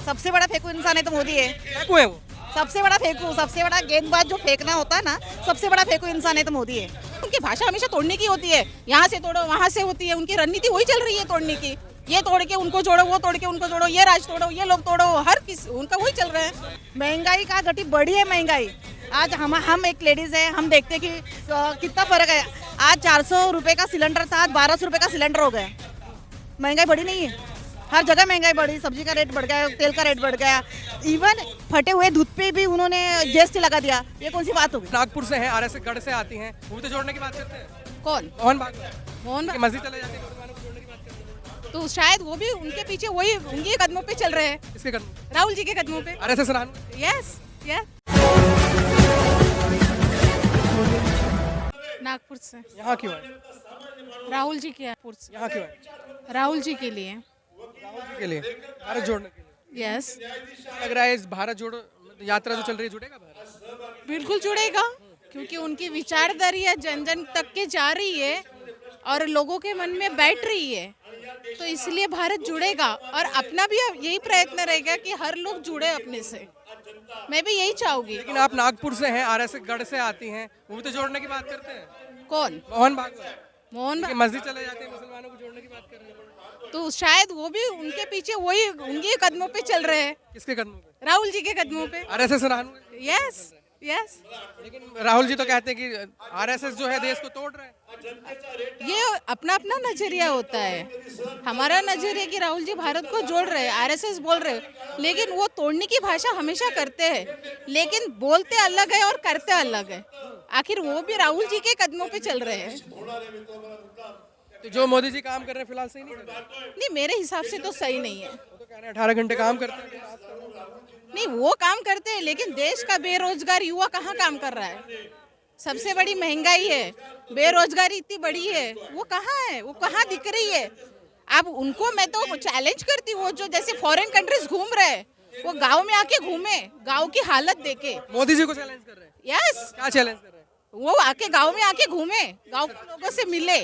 सबसे बड़ा फेंकू इंसान है तो मोदी है। फेंकू है वो। सबसे बड़ा फेंकू, सबसे बड़ा गेंदबाज जो फेंकना होता है ना, सबसे बड़ा फेंकू इंसान है तो मोदी है। उनकी भाषा हमेशा तोड़ने की होती है, यहाँ से तोड़ो वहाँ से होती है, उनकी रणनीति वही चल रही है तोड़ने की। ये तोड़ के उनको जोड़ो, वो तोड़ के उनको जोड़ो, ये राज तोड़ो, ये लोग तोड़ो, हर किस उनका वही चल रहा है। महंगाई का घटी बढ़ी है महंगाई। आज हम एक लेडीज है, हम देखते हैं कि कितना फर्क है। आज 400 रुपए का सिलेंडर था, आज 1200 रुपए का सिलेंडर हो गया। महंगाई बढ़ी नहीं है, हर जगह महंगाई बढ़ी, सब्जी का रेट बढ़ गया, तेल का रेट बढ़ गया, इवन फटे हुए दूध पे भी उन्होंने जीएसटी लगा दिया। ये कौन सी बात होगी? नागपुर से हैं, आरएसएस गढ़ से आती हैं, वो तो जोड़ने की बात करते हैं। कौन? मोहन भागवत मोहन की मस्जिद चले जाती है, मुसलमानों को जोड़ने की बात करते हैं। तो शायद वो भी उनके पीछे वही उनके कदमों पे चल रहे हैं, किसके कदम? राहुल जी के कदमों पे। आरएसएस रहनुमा। Yes yes. नागपुर से। यहाँ क्यों है? राहुल जी के यहाँ क्यों है? राहुल जी के लिए। राहुल जी के लिए, भारत जोड़ने के लिए। यस, लग रहा है इस भारत जोड़ो यात्रा जो चल रही है जुड़ेगा भारत? बिल्कुल जुड़ेगा, क्योंकि उनकी विचारधारा जन जन तक के जा रही है और लोगों के मन में बैठ रही है, तो इसलिए भारत जुड़ेगा। और अपना भी यही प्रयत्न रहेगा कि हर लोग जुड़े अपने से। मैं भी यही चाहूंगी। लेकिन आप नागपुर से हैं, आरएसएस गढ़ से आती हैं, वो भी तो जोड़ने की बात करते हैं। कौन? मोहन भागवत मोहन की मस्जिद चले जाते हैं, मुसलमानों को जोड़ने की बात कर रहे हैं। तो शायद वो भी उनके पीछे वही उनके कदमों पे चल रहे हैं, किसके कदमों पे? राहुल जी के कदमों पे। आरएसएस रहनुमा। Yes yes. लेकिन राहुल जी तो कहते हैं कि आरएसएस जो है देश को तोड़ रहा है। ये अपना अपना नजरिया होता है। हमारा नजरिया कि राहुल जी भारत को जोड़ रहे हैं, आरएसएस बोल रहे हैं, लेकिन वो तोड़ने की भाषा हमेशा करते हैं, लेकिन बोलते अलग है और करते अलग है। आखिर वो भी राहुल जी के कदमों पे चल रहे हैं। तो जो मोदी जी काम कर रहे हैं फिलहाल सही नहीं कर रहे? नहीं, मेरे हिसाब से तो सही नहीं है। वो तो कह रहे हैं 18 घंटे काम करते हैं। नहीं, वो काम करते हैं, लेकिन देश का बेरोजगार युवा कहाँ काम कर रहा है? सबसे बड़ी महंगाई है, बेरोजगारी इतनी बड़ी है, वो कहाँ है? वो कहाँ दिख रही है? अब उनको मैं तो चैलेंज करती हूँ, वो जो जैसे फॉरेन कंट्रीज घूम रहे हैं, वो गांव में आके घूमे, गांव की हालत देखे। मोदी जी को चैलेंज कर रहे हैं। यस, क्या चैलेंज कर रहे हैं? वो आके गांव में आके घूमे, गांव के लोगों से मिले,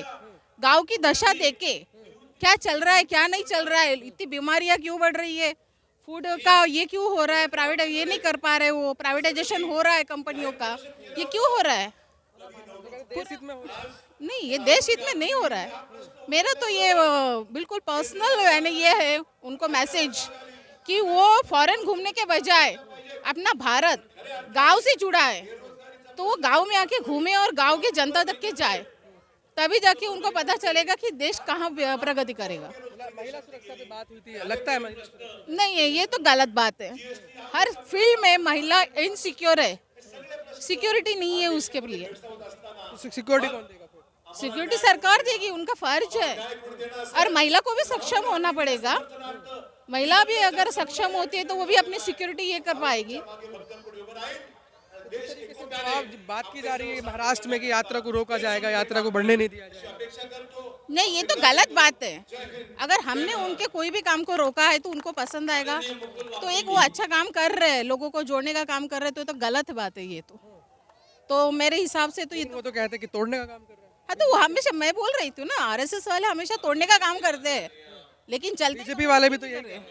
गांव की दशा देखे, क्या चल रहा है क्या नहीं चल रहा है, इतनी बीमारियां क्यों बढ़ रही है, फूड का ये क्यों हो रहा है, प्राइवेट ये नहीं कर पा रहे, वो प्राइवेटाइजेशन हो रहा है कंपनियों का, ये क्यों हो रहा है? देश हित में हो रहा है। नहीं, ये देश हित में नहीं हो रहा है। मेरा तो ये बिल्कुल पर्सनल यानी ये है उनको मैसेज कि वो फॉरेन घूमने के बजाय अपना भारत गांव से जुड़ा है, तो वो गांव में आके घूमे और गांव के जनता तक के जाए, तभी जाके उनको पता चलेगा कि देश कहाँ प्रगति करेगा। महिला सुरक्षा पे बात हुई थी, लगता है महिला सुरक्षा? नहीं है, ये तो गलत बात है। हर फील्ड में महिला इनसिक्योर है, सिक्योरिटी नहीं है उसके लिए। सिक्योरिटी कौन देगा फिर? सिक्योरिटी सरकार देगी, उनका फर्ज है। और महिला को भी सक्षम होना पड़ेगा। महिला भी अगर सक्षम होती है तो वो भी अपनी सिक्योरिटी ये कर पाएगी। अब बात की जा रही है महाराष्ट्र में कि यात्रा को रोका जाएगा, यात्रा को बढ़ने नहीं दिया जाएगा। नहीं, ये तो गलत बात है। अगर हमने उनके कोई भी काम को रोका है तो उनको पसंद आएगा, तो एक वो अच्छा काम कर रहे हैं, लोगों को जोड़ने का काम कर रहे हैं, तो गलत बात है ये तो मेरे हिसाब से तो ये वो तो कहते हैं कि तोड़ने का काम कर रहे हैं। हाँ, तो वो हमेशा, मैं बोल रही थी ना, आरएसएस वाले हमेशा तोड़ने का काम करते हैं, लेकिन चलते बीजेपी वाले भी तो यही कह रहे हैं।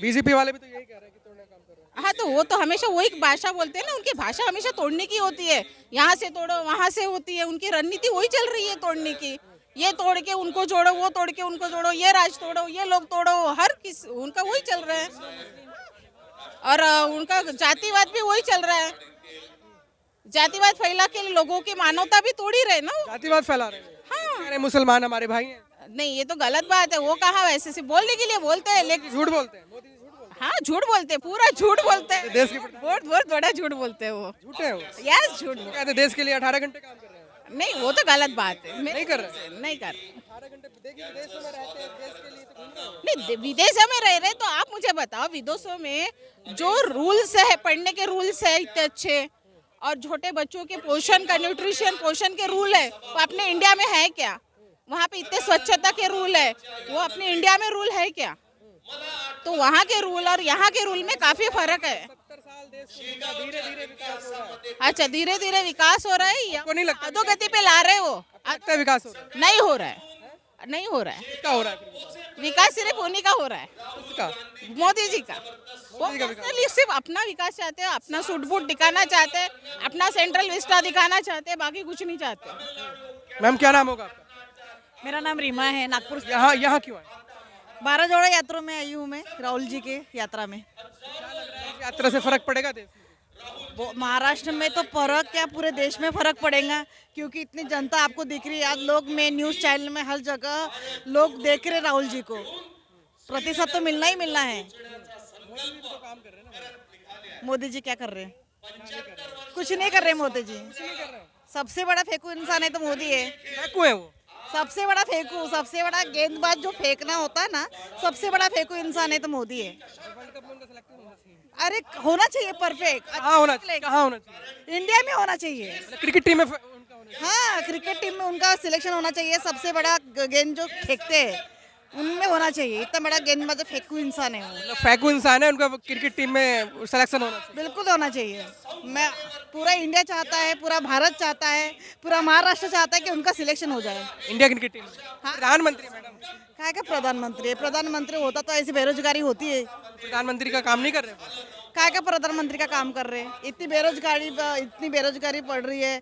बीजेपी वाले भी तो यही कह रहे हैं कि तोड़ने का काम कर रहे हैं। हाँ, तो वो तो हमेशा वही भाषा बोलते हैं ना, उनकी भाषा हमेशा तोड़ने की होती है, यहाँ से तोड़ो वहाँ से होती है, उनकी रणनीति वही चल रही है तोड़ने की। ये तोड़ के उनको जोड़ो, वो तोड़ के उनको जोड़ो, ये राज तोड़ो, ये लोग तोड़ो, हर किस उनका वही चल रहा है। और उनका जातिवाद भी वही चल रहा है। जातिवाद फैला के लोगों की मानवता भी तोड़ ही रहे ना। जातिवाद फैला रहे हैं। हाँ, कह रहे हैं मुसलमान हमारे भाई हैं। नहीं, ये तो गलत बात है। वो कहा वैसे से बोलने के लिए बोलते हैं, लेकिन झूठ बोलते हैं, मोदी जी झूठ बोलते हाँ, झूठ बोलते हैं, पूरा झूठ बोलते हैं, देश के बहुत बहुत बड़ा झूठ बोलते हैं वो। हैं। झूठे हैं वो। यस, झूठ बोलते कहते हैं देश के लिए 18 घंटे काम कर रहे हैं। नहीं, वो तो गलत बात है। नहीं कर रहे। नहीं कर 18 घंटे देखिए विदेशों में रहते हैं, देश के लिए तो घूम रहे हैं। नहीं, विदेशों में रह रहे तो आप मुझे बताओ, विदेशों में जो रूल्स है, पढ़ने के रूल्स है इतने अच्छे, और छोटे बच्चों के पोषण का, न्यूट्रिशन पोषण के रूल है, वो अपने इंडिया में है क्या? वहाँ पे इतने स्वच्छता के रूल है, वो अपने इंडिया में रूल है क्या? तो वहाँ के रूल और यहाँ के रूल में काफी फर्क है। 70 साल देश को धीरे धीरे विकास हो रहा है। अच्छा, धीरे धीरे विकास हो रहा है या आपको नहीं लगता? अधोगति पे ला रहे हो? लगता है विकास हो रहा है? नहीं हो रहा है, नहीं हो रहा है। किसका हो रहा है फिर? विकास सिर्फ उन्हीं का हो रहा है, किसका? मोदी जी का। वो personally सिर्फ अपना विकास चाहते हैं, अपना सूट बूट दिखाना चाहते हैं, अपना सेंट्रल विस्टा दिखाना चाहते हैं, बाकी कुछ नहीं चाहते। मैम क्या नाम होगा आपका? मेरा नाम रीमा है, नागपुर से। यहाँ क्यों आए? 12 जोड़ा यात्रा में आई हूँ मैं, राहुल जी के यात्रा में। यात्रा से फर्क पड़ेगा देश में? वो महाराष्ट्र में तो फर्क क्या, पूरे देश में फर्क पड़ेगा, क्योंकि इतनी जनता आपको दिख रही है। आज लोग में न्यूज़ चैनल में हर जगह लोग देख रहे राहुल जी को, प्रतिशत तो मिलना ही मिलना है। मोदी जी क्या कर रहे हैं? कुछ नहीं कर रहे मोदी जी। सबसे बड़ा फेंकू इंसान है तो मोदी है। फेंकू है वो? सबसे बड़ा फेंकू, सबसे बड़ा गेंदबाज जो फेंकना होता है ना, सबसे बड़ा फेंकू इंसान है तो मोदी है। अरे होना चाहिए परफेक्ट। कहाँ होना चाहिए? इंडिया में होना चाहिए। क्रिकेट टीम में उनका होना चाहिए। हाँ, क्रिकेट टीम में उनका सिलेक्शन होना चाहिए। सबसे बड़ा गेंद जो फेंकते हैं उनमें होना चाहिए। इतना बड़ा गेंदबाज फेंकू इंसान है वो। मतलब फेंकू इंसान है, उनका क्रिकेट टीम में सिलेक्शन होना चाहिए। बिल्कुल होना चाहिए। मैं पूरा इंडिया चाहता है, पूरा भारत चाहता है, पूरा महाराष्ट्र चाहता है कि उनका सिलेक्शन हो जाए इंडिया क्रिकेट टीम में। हाँ। प्रधानमंत्री मैडम, क्या क्या प्रधानमंत्री है? प्रधानमंत्री होता तो ऐसी बेरोजगारी होती है। प्रधानमंत्री का काम नहीं कर रहे? क्या क्या प्रधानमंत्री का काम कर रहे हैं? इतनी बेरोजगारी बढ़ रही है।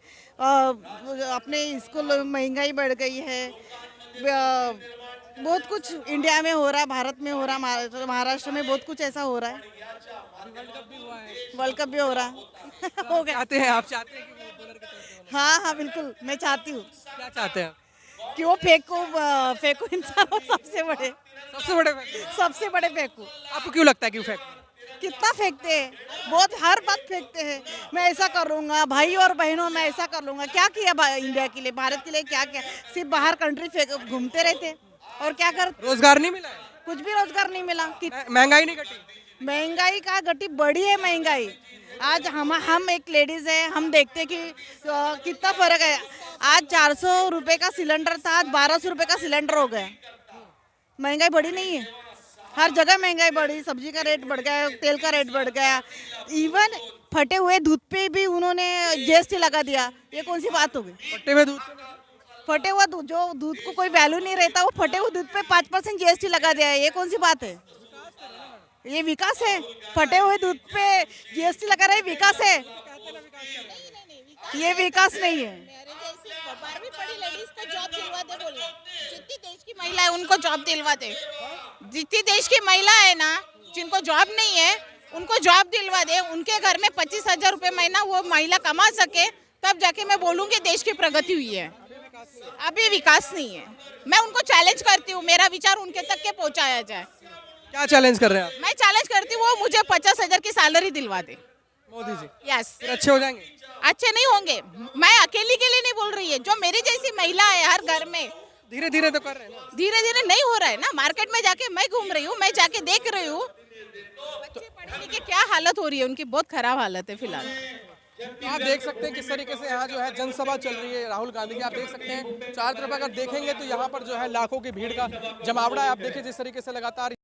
अपने स्कूल महंगाई बढ़ गई है। बहुत कुछ इंडिया में हो रहा है, भारत में हो रहा है, महाराष्ट्र में बहुत कुछ ऐसा हो रहा है। वर्ल्ड कप भी हो रहा है। हो गया। चाहते हैं आप? चाहते हैं कि वो बॉलर के तौर पे? हाँ हाँ बिल्कुल, मैं चाहती हूँ क्या चाहते हैं? कि वो फेंकू इंसान हो, सबसे बड़े फेंकू? सबसे बड़े फेंकू। आपको क्यों लगता है कि वो फेंकू? कितना फेंकते हैं, बहुत हर बात फेंकते हैं। मैं ऐसा कर लूंगा, भाई और बहनों मैं ऐसा कर लूंगा। क्या किया इंडिया के लिए, भारत के लिए क्या किया? सिर्फ बाहर कंट्री घूमते रहते और क्या करते? रोजगार नहीं मिला है? कुछ भी रोजगार नहीं मिला। महंगाई नहीं घटी? महंगाई का गति बढ़ी है महंगाई। आज हम एक लेडीज है, हम देखते हैं कि कितना फर्क है। आज 400 रुपए का सिलेंडर था, आज 1200 रुपए का सिलेंडर हो गया। महंगाई बढ़ी नहीं है? हर जगह महंगाई बढ़ी, सब्जी का रेट बढ़ गया, तेल का रेट बढ़ गया। इवन फटे हुए दूध पे भी उन्होंने जीएसटी लगा दिया। ये कौन सी बात हो गई? फटे हुआ दूध, जो दूध को कोई वैल्यू नहीं रहता, वो फटे हुए दूध पे 5% जीएसटी लगा दिया है। ये कौन सी बात है? ये विकास है? फटे हुए दूध पे जीएसटी लगा रहे, विकास है? ये विकास नहीं है। 12वीं पढ़ी लेडीज को जॉब दिलवा दे, बोलो। जितनी देश की महिला है उनको जॉब दिलवा दे। जितनी देश की महिला है ना, जिनको जॉब नहीं है उनको जॉब दिलवा दे। उनके घर में 25,000 रुपए महीना वो महिला कमा सके, तब जाके मैं बोलूँगी देश की प्रगति हुई है। अभी विकास नहीं है। मैं उनको चैलेंज करती हूँ, मेरा विचार उनके तक के पहुँचाया जाए। क्या चैलेंज कर रहे हैं आप? मैं चैलेंज करती हूँ, वो मुझे 50,000 की सैलरी दिलवा दे। मोदी जी? यस। फिर अच्छे हो जाएंगे? अच्छे नहीं होंगे। मैं अकेली के लिए नहीं बोल रही है, जो मेरी जैसी महिला है हर घर में। धीरे धीरे तो कर रहे हैं ना? धीरे धीरे नहीं हो रहा है ना। मार्केट में जाके मैं घूम रही हूँ, मैं जाके देख रही हूँ बच्चे पढ़े लिखे क्या हालत हो रही है उनकी। बहुत खराब हालत है फिलहाल। तो आप देख सकते हैं किस तरीके से यहाँ जो है जनसभा चल रही है राहुल गांधी की। आप देख सकते हैं चार तरफ अगर देखेंगे तो यहाँ पर जो है लाखों की भीड़ का जमावड़ा है। आप देखिए जिस तरीके से लगातार